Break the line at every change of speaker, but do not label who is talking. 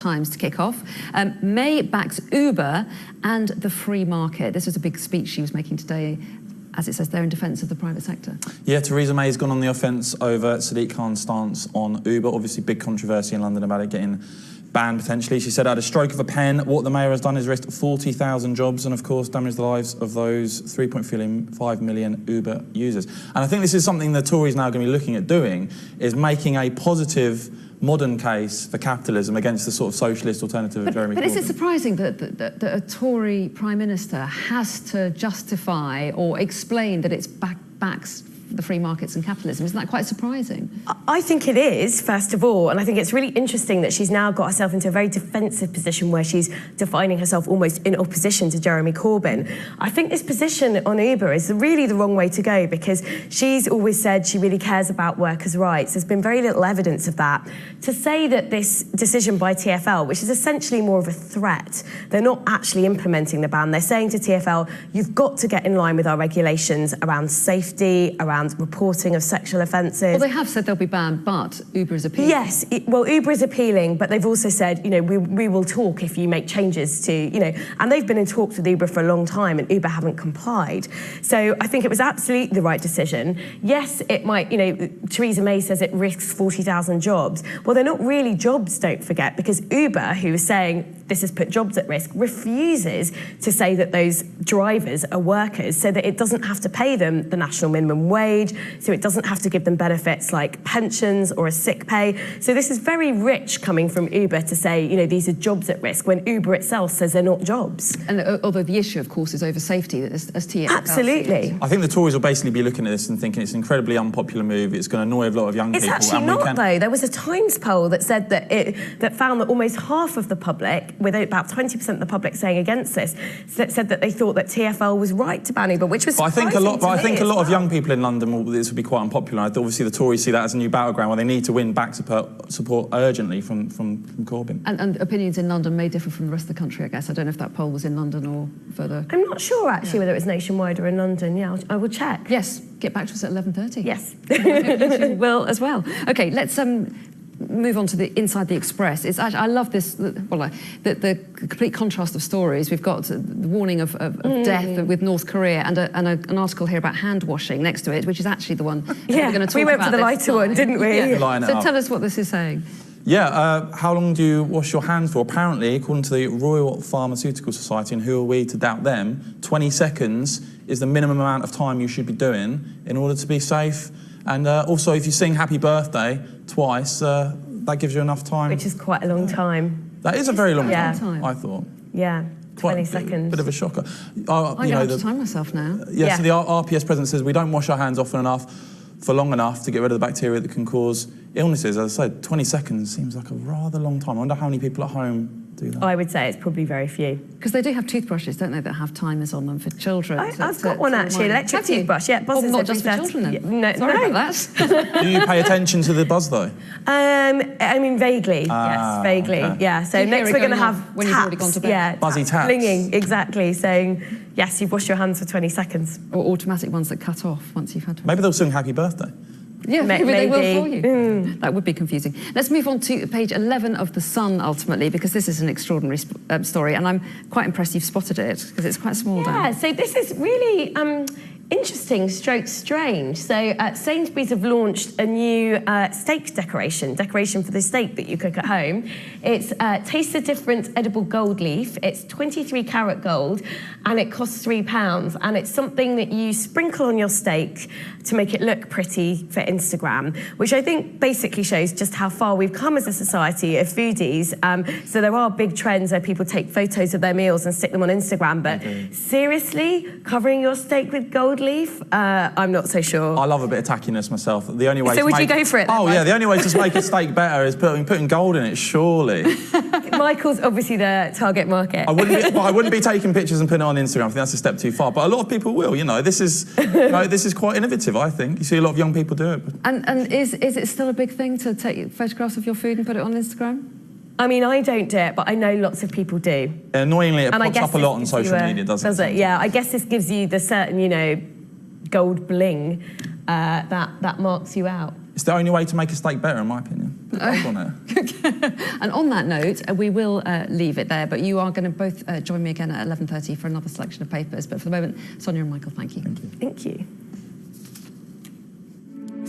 Times to kick off. May backs Uber and the free market. This was a big speech she was making today, as it says there, in defence of the private sector.
Yeah, Theresa May's gone on the offence over Sadiq Khan's stance on Uber. Obviously, big controversy in London about it getting banned potentially. She said, at a stroke of a pen, what the mayor has done is risked 40,000 jobs and, of course, damaged the lives of those 3.5 million Uber users. And I think this is something the Tories now are going to be looking at doing, is making a positive modern case for capitalism against the sort of socialist alternative of Jeremy Corbyn.
But is it surprising that a Tory Prime Minister has to justify or explain that it's backs the free markets and capitalism? Isn't that quite surprising?
I think it is, first of all, and I think it's really interesting that she's now got herself into a very defensive position where she's defining herself almost in opposition to Jeremy Corbyn. I think this position on Uber is really the wrong way to go, because she's always said she really cares about workers' rights. There's been very little evidence of that. To say that this decision by TfL, which is essentially more of a threat, they're not actually implementing the ban. They're saying to TfL, you've got to get in line with our regulations around safety, around reporting of sexual offences.
Well, they have said they'll be banned, but Uber is appealing.
Yes, well, Uber is appealing, but they've also said, you know, we will talk if you make changes to, you know, and they've been in talks with Uber for a long time and Uber haven't complied. So I think it was absolutely the right decision. Yes, it might, you know, Theresa May says it risks 40,000 jobs. Well, they're not really jobs, don't forget, because Uber, who is saying this has put jobs at risk, refuses to say that those drivers are workers so that it doesn't have to pay them the national minimum wage, so it doesn't have to give them benefits like pensions or a sick pay. So this is very rich coming from Uber to say, you know, these are jobs at risk when Uber itself says they're not jobs.
And although the issue, of course, is over safety, as TfL.
Absolutely.
I think the Tories will basically be looking at this and thinking it's an incredibly unpopular move. It's going to annoy a lot of young people.
It's actually not, though. There was a Times poll that said that found that almost half of the public, with about 20% of the public saying against this, said that they thought that TfL was right to ban Uber, which was surprising to me.
But I think a lot of young people in London this would be quite unpopular. Obviously, the Tories see that as a new battleground where they need to win back support urgently from Corbyn.
And opinions in London may differ from the rest of the country, I guess. I don't know if that poll was in London or further.
I'm not sure, actually, whether it was nationwide or in London. Yeah, I will check.
Yes, get back to us at 11:30.
Yes.
You will as well. OK, let's move on to the Inside the Express. It's actually, I love this, the complete contrast of stories. We've got the warning of death with North Korea and an article here about hand washing next to it, which is actually the one we're going to talk about.
We went for the lighter one, didn't we?
Yeah. So tell us what this is saying.
Yeah, how long do you wash your hands for? Apparently, according to the Royal Pharmaceutical Society, and who are we to doubt them, 20 seconds is the minimum amount of time you should be doing in order to be safe. And also, if you sing Happy Birthday twice, that gives you enough time.
Which is quite a long time.
That is a very long
time,
I thought.
Yeah, 20 seconds.
Bit of a shocker.
I'm going to have to time myself now.
Yeah, so the RPS president says we don't wash our hands often enough for long enough to get rid of the bacteria that can cause illnesses. As I said, 20 seconds seems like a rather long time. I wonder how many people at home do that.
I would say it's probably very few.
Because they do have toothbrushes, don't they, that have timers on them for children.
I've got one, actually, an electric toothbrush. Yeah, buzzes
not just for children, then?
Yeah,
Sorry about that.
Do you pay attention to the buzz, though?
I mean, vaguely, yes, vaguely. Okay. Yeah, so next we're going to have
when you've already gone to bed.
Yeah,
buzzy taps.
Blinging, exactly, saying, yes, you've washed your hands for 20 seconds.
Or automatic ones that cut off once you've had to.
Maybe they'll sing Happy Birthday.
Yeah, maybe they will for you. That would be confusing. Let's move on to page 11 of The Sun, ultimately, because this is an extraordinary story, and I'm quite impressed you've spotted it, because it's quite small.
Yeah, so this is really interesting stroke strange. So Sainsbury's have launched a new steak decoration for the steak that you cook at home. It's Taste the Difference edible gold leaf. It's 23 karat gold, and it costs £3. And it's something that you sprinkle on your steak to make it look pretty for Instagram, which I think basically shows just how far we've come as a society of foodies. So there are big trends where people take photos of their meals and stick them on Instagram, but seriously, covering your steak with gold leaf? I'm not so sure.
I love a bit of tackiness myself. The only way
so would you go for it?
Oh, yeah, the only way to make a steak better is putting gold in it, surely.
Michael's obviously the target market.
I wouldn't be taking pictures and putting it on Instagram. I think that's a step too far. But a lot of people will, you know. This is quite innovative, I think. You see a lot of young people do it.
And is it still a big thing to take photographs of your food and put it on Instagram?
I mean, I don't do it, but I know lots of people do.
Annoyingly, it pops up a lot on social media, doesn't it?
Does it? Yeah, I guess this gives you the certain, you know, gold bling that marks you out.
It's the only way to make a steak better, in my opinion. Put a dog on it.
And on that note, we will leave it there, but you are going to both join me again at 11:30 for another selection of papers. But for the moment, Sonia and Michael, thank you.
Thank you.